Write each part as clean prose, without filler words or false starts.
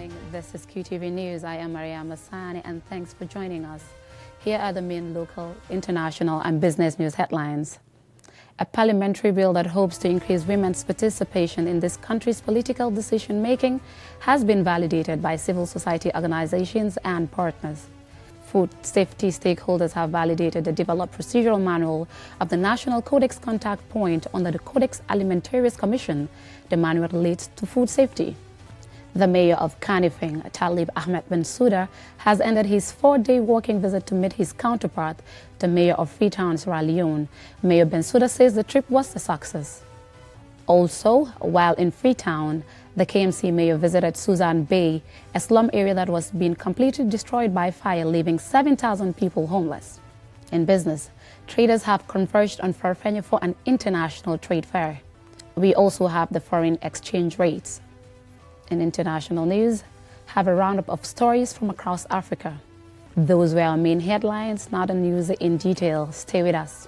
morning. This is Qtv News. I am Maria Masani, and thanks for joining us. Here are the main local, international, and business news headlines. A parliamentary bill that hopes to increase women's participation in this country's political decision-making has been validated by civil society organizations and partners. Food safety stakeholders have validated the developed procedural manual of the National Codex Contact Point under the Codex Alimentarius Commission. The manual relates to food safety. The mayor of Kanifing, Talib Ahmed Bensouda, has ended his 4-day walking visit to meet his counterpart, the mayor of Freetown, Sierra Leone. Mayor Bensouda says the trip was a success. Also, while in Freetown, the KMC mayor visited Susan Bay, a slum area that was being completely destroyed by fire, leaving 7,000 people homeless. In business, traders have converged on Farfanya for an international trade fair. We also have the foreign exchange rates. In international news, have a roundup of stories from across Africa. Those were our main headlines, now the news in detail. Stay with us.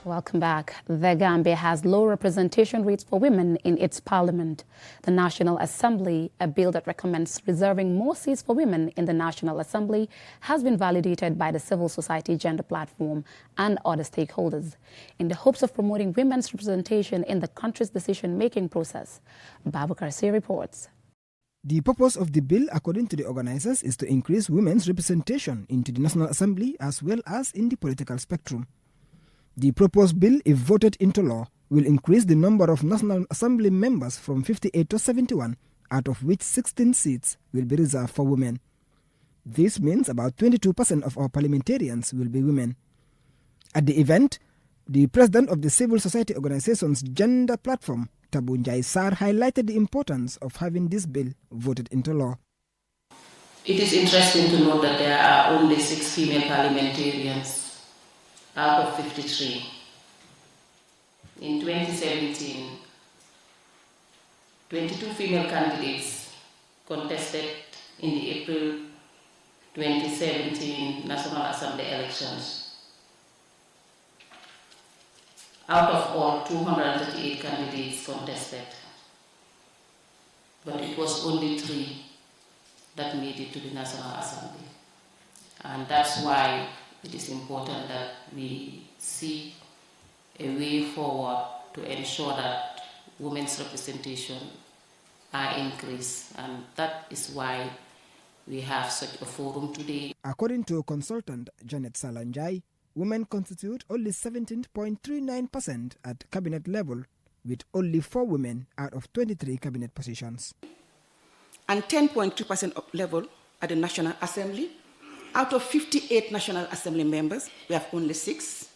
Welcome back. The Gambia has low representation rates for women in its parliament. The National Assembly, a bill that recommends reserving more seats for women in the National Assembly, has been validated by the civil society gender platform and other stakeholders in the hopes of promoting women's representation in the country's decision-making process. Babu Karsi reports. The purpose of the bill, according to the organizers, is to increase women's representation into the National Assembly as well as in the political spectrum. The proposed bill, if voted into law, will increase the number of National Assembly members from 58 to 71, out of which 16 seats will be reserved for women. This means about 22% of our parliamentarians will be women. At the event, the president of the civil society organization's gender platform, Tabu Njai Sar, highlighted the importance of having this bill voted into law. It is interesting to note that there are only 6 female parliamentarians out of 53. In 2017, 22 female candidates contested in the April 2017 National Assembly elections. Out of all, 238 candidates contested, but it was only 3 that made it to the National Assembly. And that's why it is important that we see a way forward to ensure that women's representation are increased, and that is why we have such a forum today. According to consultant Janet Salanjai, women constitute only 17.39% at cabinet level, with only 4 women out of 23 cabinet positions. And 10.2% of level at the National Assembly. Out of 58 National Assembly members, we have only 6.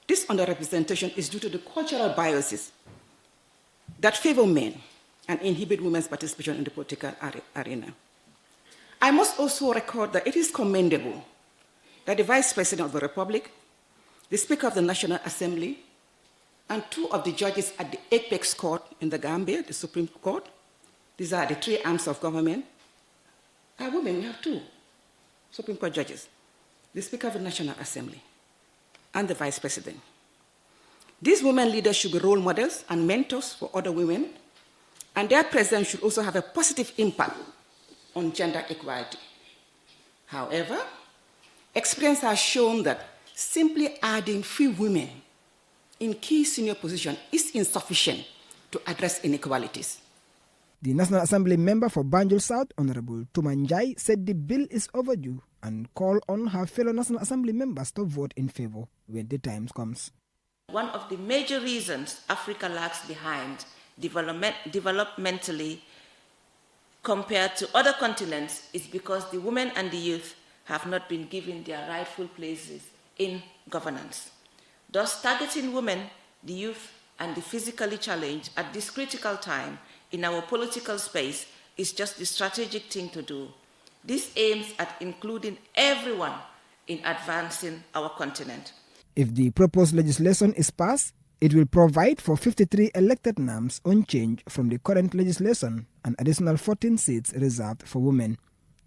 This underrepresentation is due to the cultural biases that favor men and inhibit women's participation in the political arena. I must also record that it is commendable that the Vice President of the Republic, the Speaker of the National Assembly, and 2 of the judges at the Apex Court in the Gambia, the Supreme Court, these are the 3 arms of government, are women. We have 2 Supreme Court judges, the Speaker of the National Assembly, and the Vice President. These women leaders should be role models and mentors for other women, and their presence should also have a positive impact on gender equality. However, experience has shown that simply adding few women in key senior positions is insufficient to address inequalities. The National Assembly member for Banjul South, Honorable Tumanjai, said the bill is overdue and called on her fellow National Assembly members to vote in favor when the time comes. One of the major reasons Africa lags behind developmentally compared to other continents is because the women and the youth have not been given their rightful places in governance. Thus, targeting women, the youth, and the physically challenged at this critical time in our political space is just the strategic thing to do. This aims at including everyone in advancing our continent. If the proposed legislation is passed, it will provide for 53 elected NAMs unchanged from the current legislation and additional 14 seats reserved for women.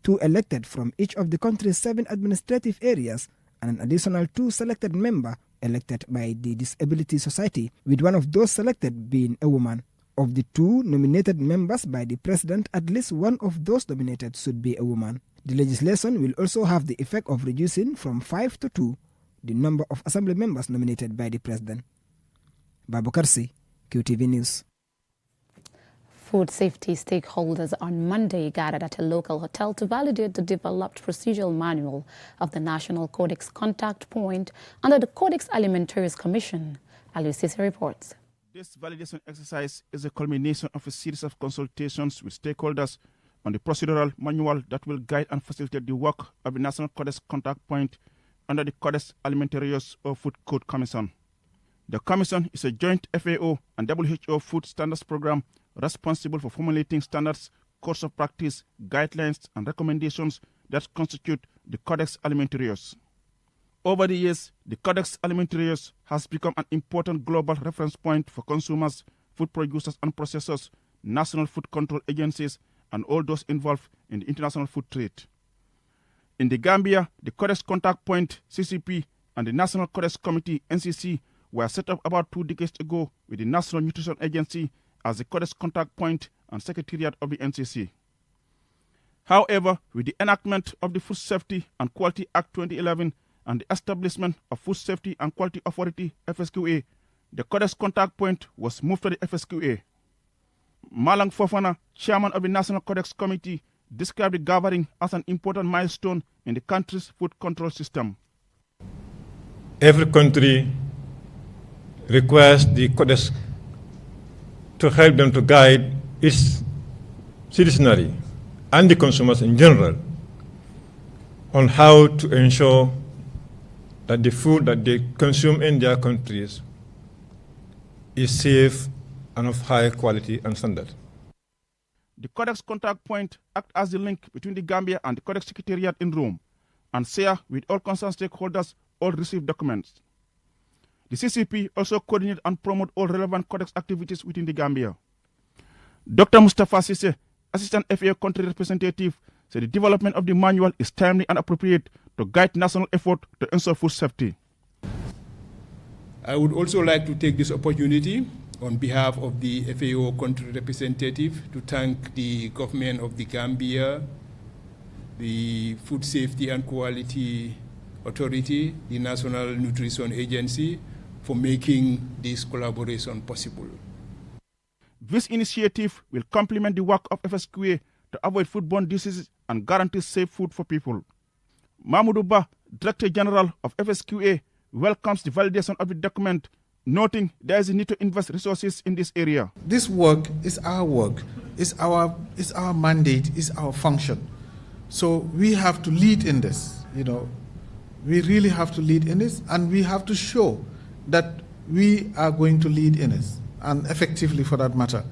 2 elected from each of the country's 7 administrative areas, and an additional 2 selected member elected by the Disability Society, with one of those selected being a woman. Of the 2 nominated members by the president, at least one of those nominated should be a woman. The legislation will also have the effect of reducing from 5 to 2 the number of assembly members nominated by the president. Babu Karsi, Qtv News. Food safety stakeholders on Monday gathered at a local hotel to validate the developed procedural manual of the National Codex Contact Point under the Codex Alimentarius Commission. Alucisa reports. This validation exercise is a culmination of a series of consultations with stakeholders on the procedural manual that will guide and facilitate the work of the National Codex Contact Point under the Codex Alimentarius or Food Code Commission. The Commission is a joint FAO and WHO food standards program responsible for formulating standards, codes of practice, guidelines, and recommendations that constitute the Codex Alimentarius. Over the years, the Codex Alimentarius has become an important global reference point for consumers, food producers and processors, national food control agencies, and all those involved in the international food trade. In the Gambia, the Codex Contact Point, CCP, and the National Codex Committee, NCC, were set up about 2 decades ago with the National Nutrition Agency as the Codex Contact Point and Secretariat of the NCC. However, with the enactment of the Food Safety and Quality Act 2011 and the establishment of Food Safety and Quality Authority, FSQA, the Codex Contact Point was moved to the FSQA. Malang Fofana, chairman of the National Codex Committee, described the gathering as an important milestone in the country's food control system. Every country requires the Codex to help them to guide its citizenry and the consumers in general on how to ensure that the food that they consume in their countries is safe and of high quality and standard. The Codex Contact Point acts as the link between the Gambia and the Codex Secretariat in Rome and share with all concerned stakeholders all received documents. The CCP also coordinates and promotes all relevant Codex activities within the Gambia. Dr. Mustafa Sise, Assistant FAO Country Representative, said the development of the manual is timely and appropriate to guide national effort to ensure food safety. I would also like to take this opportunity on behalf of the FAO Country Representative to thank the government of the Gambia, the Food Safety and Quality Authority, the National Nutrition Agency, for making this collaboration possible. This initiative will complement the work of FSQA to avoid foodborne diseases and guarantee safe food for people. Mahmoudou Ba, Director General of FSQA, welcomes the validation of the document, noting there is a need to invest resources in this area. This work is our work, is our mandate, is our function. So we have to lead in this, We really have to lead in this, and we have to show that we are going to lead in this, and effectively for that matter.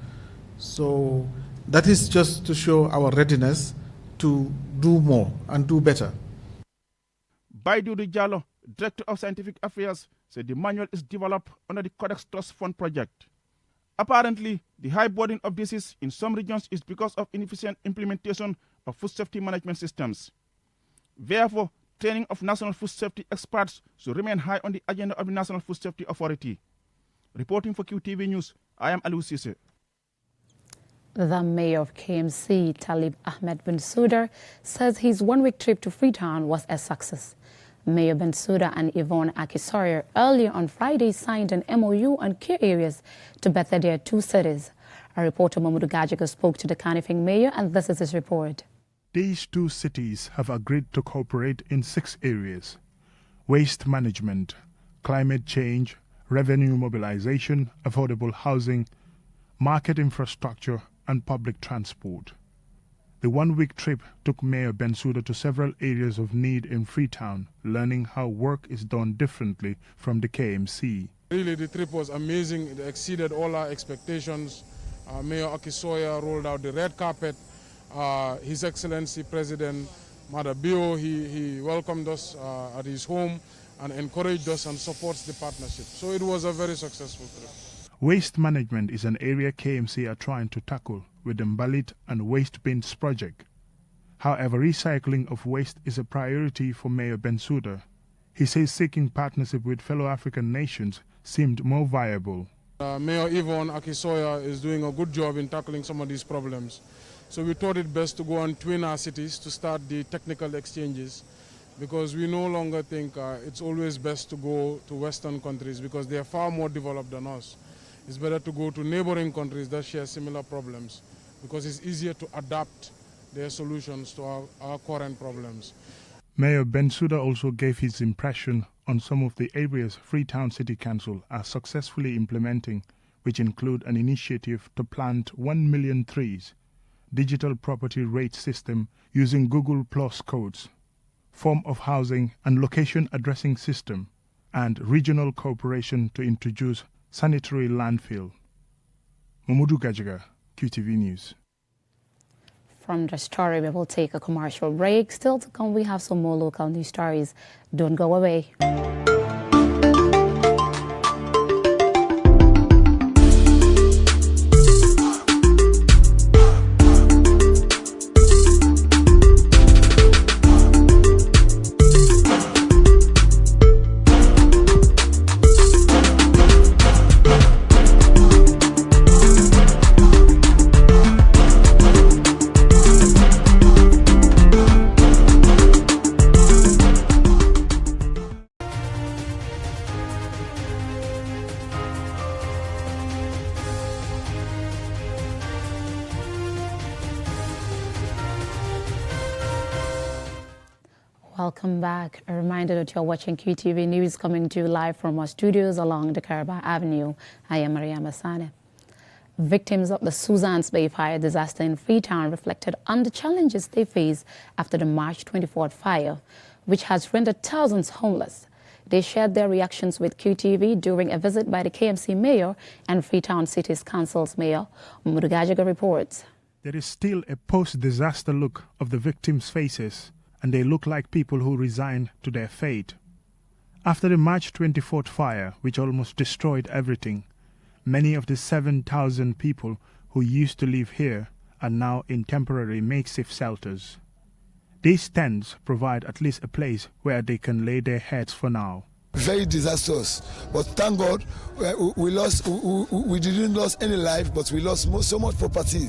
So that is just to show our readiness to do more and do better. Baidu Diallo, Director of Scientific Affairs, said the manual is developed under the Codex Trust Fund project. Apparently, the high burden of disease in some regions is because of inefficient implementation of food safety management systems. Therefore, training of national food safety experts should remain high on the agenda of the National Food Safety Authority. Reporting for QTV News, I am Aliou Cisse. The mayor of KMC, Talib Ahmed Bensouda, says his one-week trip to Freetown was a success. Mayor Bensouda and Yvonne Akisawyer earlier on Friday signed an MOU on key areas to better their 2 cities. Our reporter Mamadou Gajiga spoke to the Kanifing mayor, and this is his report. These 2 cities have agreed to cooperate in 6 areas: waste management, climate change, revenue mobilization, affordable housing, market infrastructure, and public transport. The one-week trip took Mayor Bensouda to several areas of need in Freetown, learning how work is done differently from the KMC. Really, the trip was amazing. It exceeded all our expectations. Mayor Akisawyer rolled out the red carpet. His Excellency President Madabio, he welcomed us at his home and encouraged us and supports the partnership. So it was a very successful trip. Waste management is an area KMC are trying to tackle with the Mbalit and Waste Bins project. However, recycling of waste is a priority for Mayor Bensouda. He says seeking partnership with fellow African nations seemed more viable. Mayor Yvonne Akisoya is doing a good job in tackling some of these problems. So we thought it best to go and twin our cities to start the technical exchanges, because we no longer think it's always best to go to Western countries because they are far more developed than us. It's better to go to neighboring countries that share similar problems because it's easier to adapt their solutions to our current problems. Mayor Bensouda also gave his impression on some of the areas Freetown City Council are successfully implementing, which include an initiative to plant 1 million trees, digital property rate system using Google Plus codes, form of housing and location addressing system, and regional cooperation to introduce sanitary landfill. Mamudu Gajaga, QTV News. From the story, we will take a commercial break. Still to come, we have some more local news stories. Don't go away. Welcome back. A reminder that you're watching QTV News coming to you live from our studios along the Caraba Avenue. I am Mariama Sane. Victims of the Susan's Bay fire disaster in Freetown reflected on the challenges they face after the March 24th fire, which has rendered thousands homeless. They shared their reactions with QTV during a visit by the KMC Mayor and Freetown City's Council's Mayor. Murugajaga reports. There is still a post-disaster look of the victims' faces, and they look like people who resigned to their fate. After the March 24th fire, which almost destroyed everything, many of the 7,000 people who used to live here are now in temporary makeshift shelters. These tents provide at least a place where they can lay their heads for now. Very disastrous, but thank God we didn't lose any life, but we lost so much property.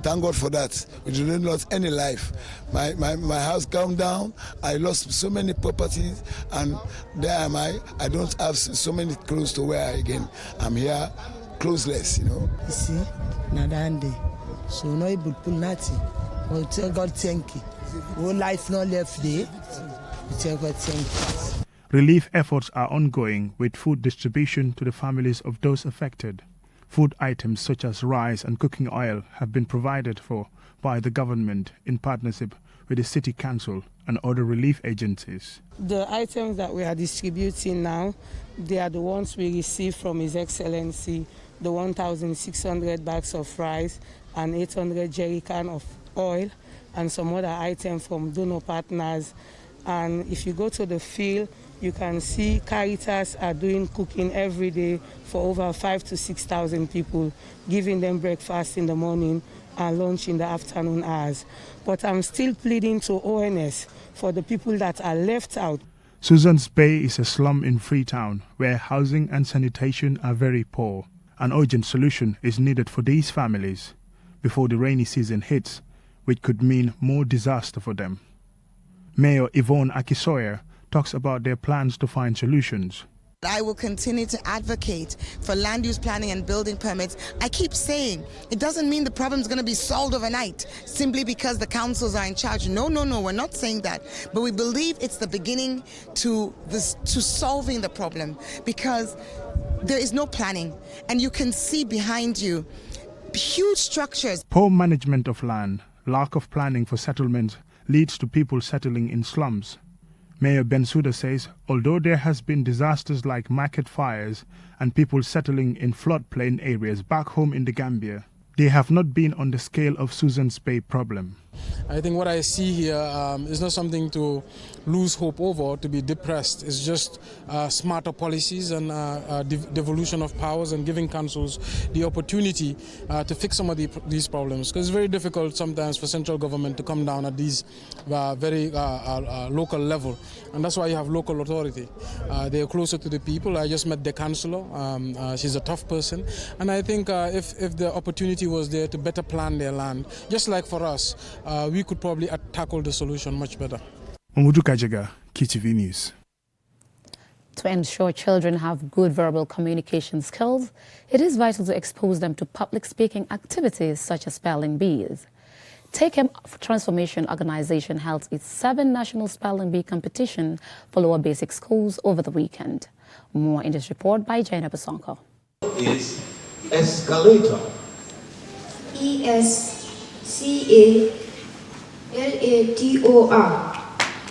Thank God for that. We didn't lose any life. My house calmed down. I lost so many properties, and there am I don't have so many clothes to wear again. I'm here clothesless, you know. You see, Nadande, so no able to pull nothing. Oh, tell God thank you. Whole life not left there. Tell God thank you. Relief efforts are ongoing with food distribution to the families of those affected. Food items such as rice and cooking oil have been provided for by the government in partnership with the City Council and other relief agencies. The items that we are distributing now, they are the ones we received from His Excellency, the 1,600 bags of rice and 800 jerrycan of oil and some other items from donor partners. And if you go to the field, you can see Caritas are doing cooking every day for over 5,000 to 6,000 people, giving them breakfast in the morning and lunch in the afternoon hours. But I'm still pleading to ONS for the people that are left out. Susan's Bay is a slum in Freetown where housing and sanitation are very poor. An urgent solution is needed for these families before the rainy season hits, which could mean more disaster for them. Mayor Yvonne Akisoya talks about their plans to find solutions. I will continue to advocate for land use planning and building permits. I keep saying it doesn't mean the problem is going to be solved overnight simply because the councils are in charge. No, we're not saying that. But we believe it's the beginning to solving the problem, because there is no planning. And you can see behind you huge structures. Poor management of land, lack of planning for settlements leads to people settling in slums. Mayor Bensouda says although there has been disasters like market fires and people settling in floodplain areas back home in the Gambia, they have not been on the scale of Susan's Bay problem. I think what I see here is not something to lose hope over or to be depressed. It's just smarter policies and devolution of powers and giving councils the opportunity to fix some of these problems. Because it's very difficult sometimes for central government to come down at these very local level. And that's why you have local authority. They are closer to the people. I just met the councillor. She's a tough person. And I think if the opportunity was there to better plan their land, just like for us, we could probably tackle the solution much better. Mamudu Kajaga, Qtv News. To ensure children have good verbal communication skills, it is vital to expose them to public speaking activities such as spelling bees. Take Him Transformation Organization held its 7th National Spelling Bee competition for lower basic schools over the weekend. More in this report by Jaina Basonko. Is escalator. ESCALATOR.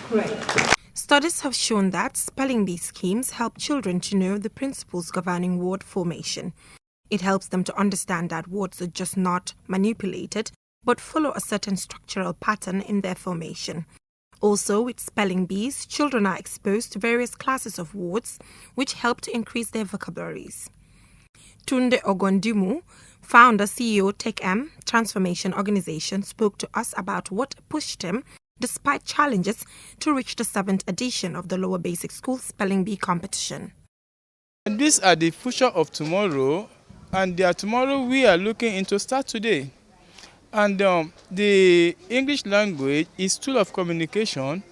Correct. Studies have shown that spelling bee schemes help children to know the principles governing word formation. It helps them to understand that words are just not manipulated, but follow a certain structural pattern in their formation. Also, with spelling bees, children are exposed to various classes of words, which help to increase their vocabularies. Tunde Ogondimu, founder CEO TechM Transformation Organization, spoke to us about what pushed him, despite challenges, to reach the 7th edition of the Lower Basic School Spelling Bee competition. And these are the future of tomorrow, and their tomorrow we are looking into start today. And the English language is tool of communication,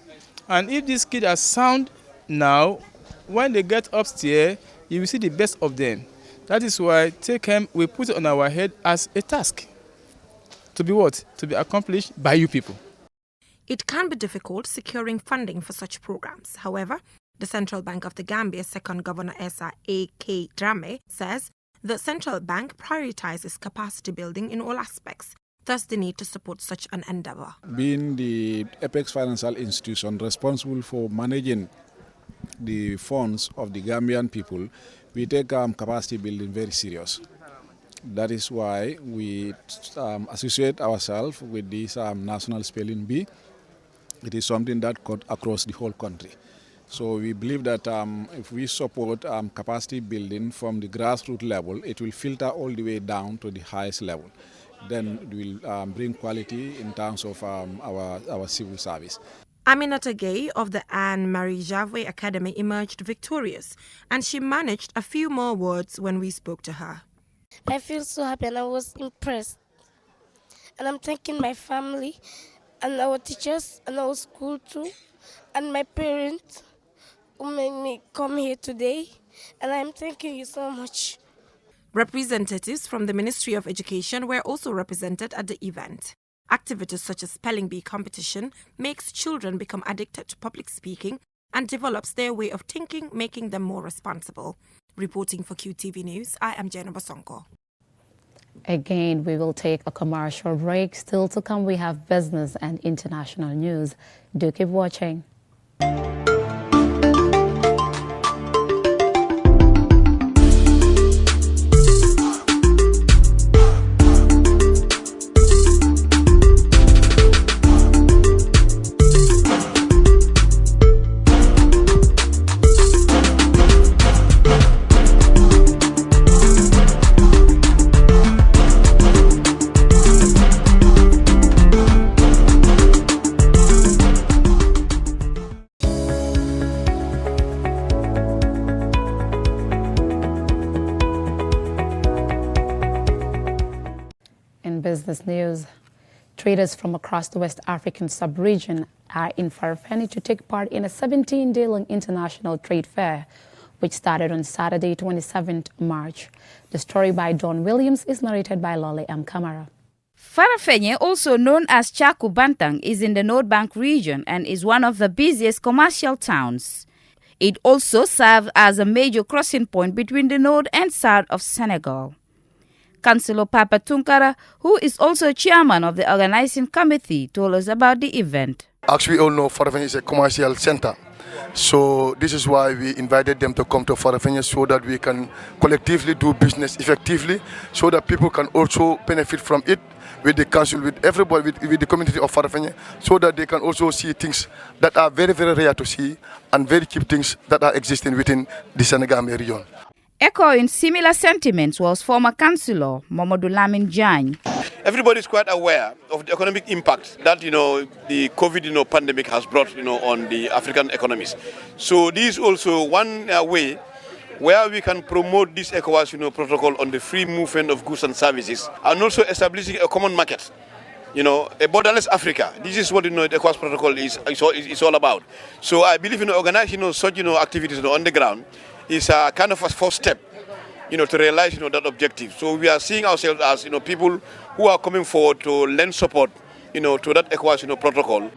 and if these kids are sound now, when they get upstairs, you will see the best of them. That is why TechM, we put it on our head as a task. To be what? To be accomplished by you people. It can be difficult securing funding for such programs. However, the Central Bank of the Gambia's second governor, Esa A.K. Drame, says the central bank prioritizes capacity building in all aspects, thus the need to support such an endeavor. Being the apex financial institution responsible for managing the funds of the Gambian people, we take capacity building very serious. That is why we associate ourselves with this National Spelling Bee. It is something that cut across the whole country. So we believe that if we support capacity building from the grassroots level, it will filter all the way down to the highest level. Then it will bring quality in terms of our civil service. Aminata Gay of the Anne-Marie Javwe Academy emerged victorious, and she managed a few more words when we spoke to her. I feel so happy and I was impressed. And I'm thanking my family and our teachers and our school too, and my parents who made me come here today. And I'm thanking you so much. Representatives from the Ministry of Education were also represented at the event. Activities such as spelling bee competition makes children become addicted to public speaking and develops their way of thinking, making them more responsible. Reporting for QTV News, I am Jenna Basonko. Again, we will take a commercial break. Still to come, we have business and international news. Do keep watching. Business news. Traders from across the West African sub-region are in Farafeni to take part in a 17-day-long international trade fair, which started on Saturday, 27th March. The story by Don Williams is narrated by Lolly M. Kamara. Farafenye, also known as Chaku Bantang, is in the North Bank region and is one of the busiest commercial towns. It also serves as a major crossing point between the north and south of Senegal. Councillor Papa Tunkara, who is also chairman of the organizing committee, told us about the event. As we all know, Farafenye is a commercial center. So this is why we invited them to come to Farafenni so that we can collectively do business effectively, so that people can also benefit from it with the council, with everybody, with the community of Farafenni, so that they can also see things that are very, very rare to see and very cheap things that are existing within the Senegambia region. Echoing similar sentiments was former councillor Mamadou Lamin Jany. Everybody is quite aware of the economic impact that the COVID pandemic has brought on the African economies. So this is also one way where we can promote this ECOWAS protocol on the free movement of goods and services, and also establishing a common market. A borderless Africa. This is what the ECOWAS protocol is all about. So I believe organizing such activities on the ground is a kind of a first step, to realize that objective. So we are seeing ourselves as people who are coming forward to lend support, to that ECOWAS protocol.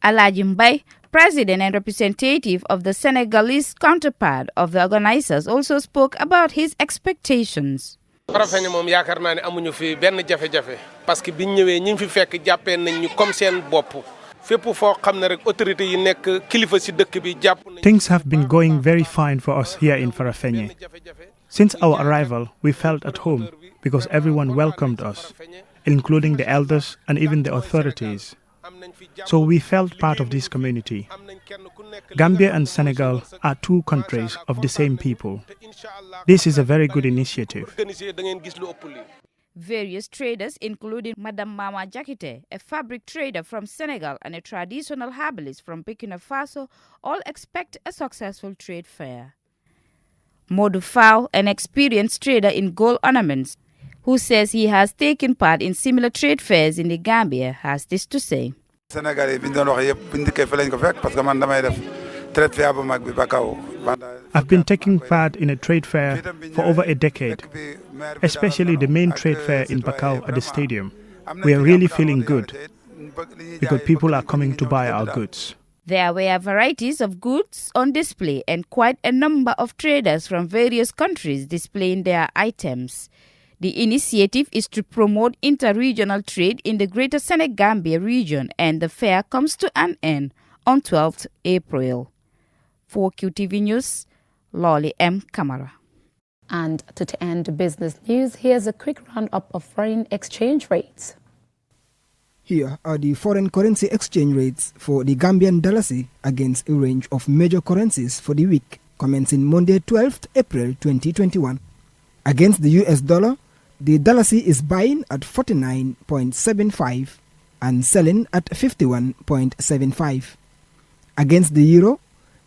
Alhaji Mbaye, president and representative of the Senegalese counterpart of the organizers, also spoke about his expectations. Farafenni moom yaakaar naa ne amuñu fi benn jafe-jafe parce que biñ ñëwee ñi fi fekk jàppee nañ ñu comme seen bopp fépp foo xam ne rek autorité yi nekk kilifa ci dëkk bi jàpp nañ. Things have been going very fine for us here in Farafenni. Since our arrival, we felt at home because everyone welcomed us, including the elders and even the authorities. So we felt part of this community. Gambia and Senegal are two countries of the same people. This is a very good initiative. Various traders, including Madam Mama Jakite, a fabric trader from Senegal and a traditional herbalist from Burkina Faso, all expect a successful trade fair. Modu Fau, an experienced trader in gold ornaments, who says he has taken part in similar trade fairs in the Gambia, has this to say. I've been taking part in a trade fair for over a decade, especially the main trade fair in Bakau at the stadium. We are really feeling good because people are coming to buy our goods. There were varieties of goods on display and quite a number of traders from various countries displaying their items. The initiative is to promote inter-regional trade in the Greater Senegambia region, and the fair comes to an end on 12th April. For QTV News, Lolly M. Kamara. And to end business news, here's a quick roundup of foreign exchange rates. Here are the foreign currency exchange rates for the Gambian dalasi against a range of major currencies for the week commencing Monday 12th April 2021. Against the US dollar, the dalasi is buying at 49.75 and selling at 51.75. Against the euro,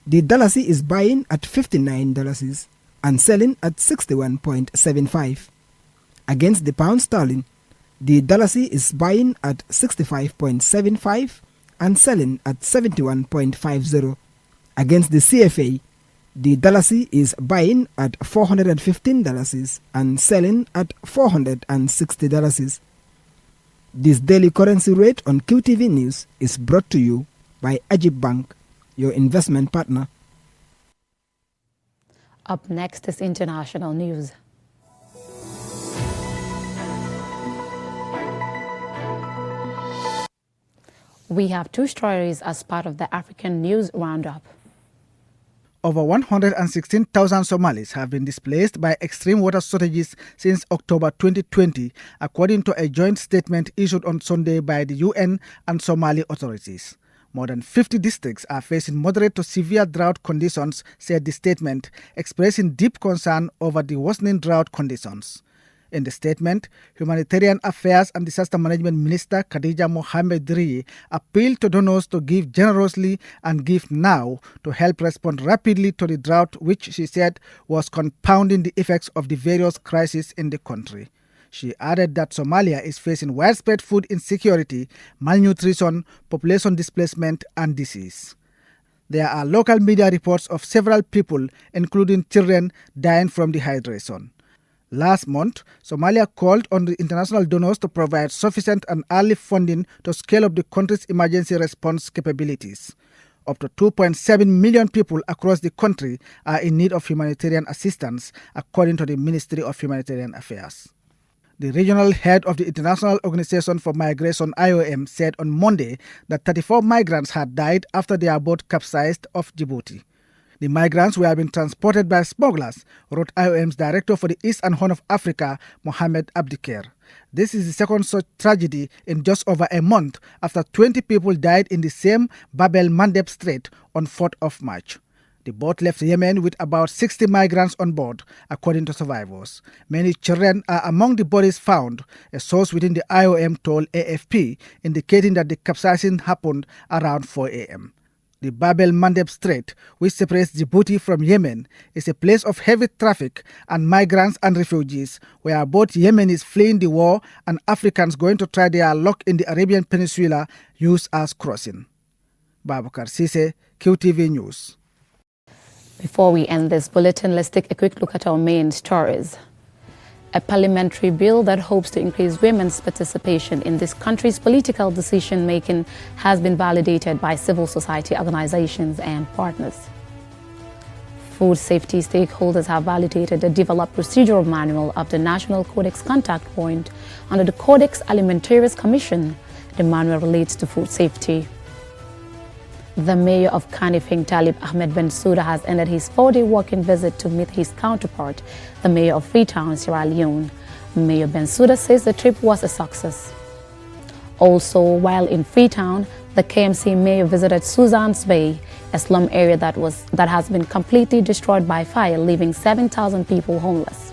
the dalasi is buying at $59 and selling at 61.75. Against the pound sterling, the dalasi is buying at 65.75 and selling at 71.50. Against the CFA, the dalasi is buying at $415 and selling at $460. This daily currency rate on QTV News is brought to you by Ajib Bank, your investment partner. Up next is international news. We have two stories as part of the African News Roundup. Over 116,000 Somalis have been displaced by extreme water shortages since October 2020, according to a joint statement issued on Sunday by the UN and Somali authorities. More than 50 districts are facing moderate to severe drought conditions, said the statement, expressing deep concern over the worsening drought conditions. In the statement, Humanitarian Affairs and Disaster Management Minister Khadija Mohamed Dri appealed to donors to give generously and give now to help respond rapidly to the drought, which she said was compounding the effects of the various crises in the country. She added that Somalia is facing widespread food insecurity, malnutrition, population displacement, and disease. There are local media reports of several people, including children, dying from dehydration. Last month, Somalia called on the international donors to provide sufficient and early funding to scale up the country's emergency response capabilities. Up to 2.7 million people across the country are in need of humanitarian assistance, according to the Ministry of Humanitarian Affairs. The regional head of the International Organization for Migration IOM said on Monday that 34 migrants had died after their boat capsized off Djibouti. The migrants were being transported by smugglers, wrote IOM's director for the East and Horn of Africa, Mohamed Abdikair. This is the second such tragedy in just over a month after 20 people died in the same Bab el-Mandeb Strait on 4th of March. The boat left Yemen with about 60 migrants on board, according to survivors. Many children are among the bodies found, a source within the IOM told AFP, indicating that the capsizing happened around 4 a.m. The Bab el-Mandeb Strait, which separates Djibouti from Yemen, is a place of heavy traffic and migrants and refugees, where both Yemenis fleeing the war and Africans going to try their luck in the Arabian Peninsula use as crossing. Babakar Sise, Qtv News. Before we end this bulletin, let's take a quick look at our main stories. A parliamentary bill that hopes to increase women's participation in this country's political decision-making has been validated by civil society organizations and partners. Food safety stakeholders have validated the developed procedural manual of the National Codex Contact Point under the Codex Alimentarius Commission. The manual relates to food safety. The mayor of Kanifing, Talib Ahmed Bensouda, has ended his 4-day walking visit to meet his counterpart, the mayor of Freetown, Sierra Leone. Mayor Bensouda says the trip was a success. Also, while in Freetown, the KMC mayor visited Suzanne's Bay, a slum area that has been completely destroyed by fire, leaving 7,000 people homeless.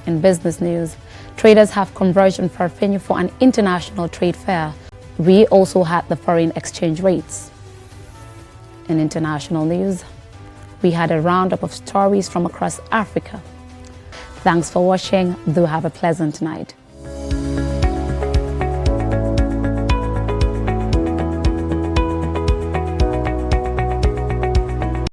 In business news, traders have converged in Farfenni for an international trade fair. We also had the foreign exchange rates. In international news, we had a roundup of stories from across Africa. Thanks for watching. Do have a pleasant night.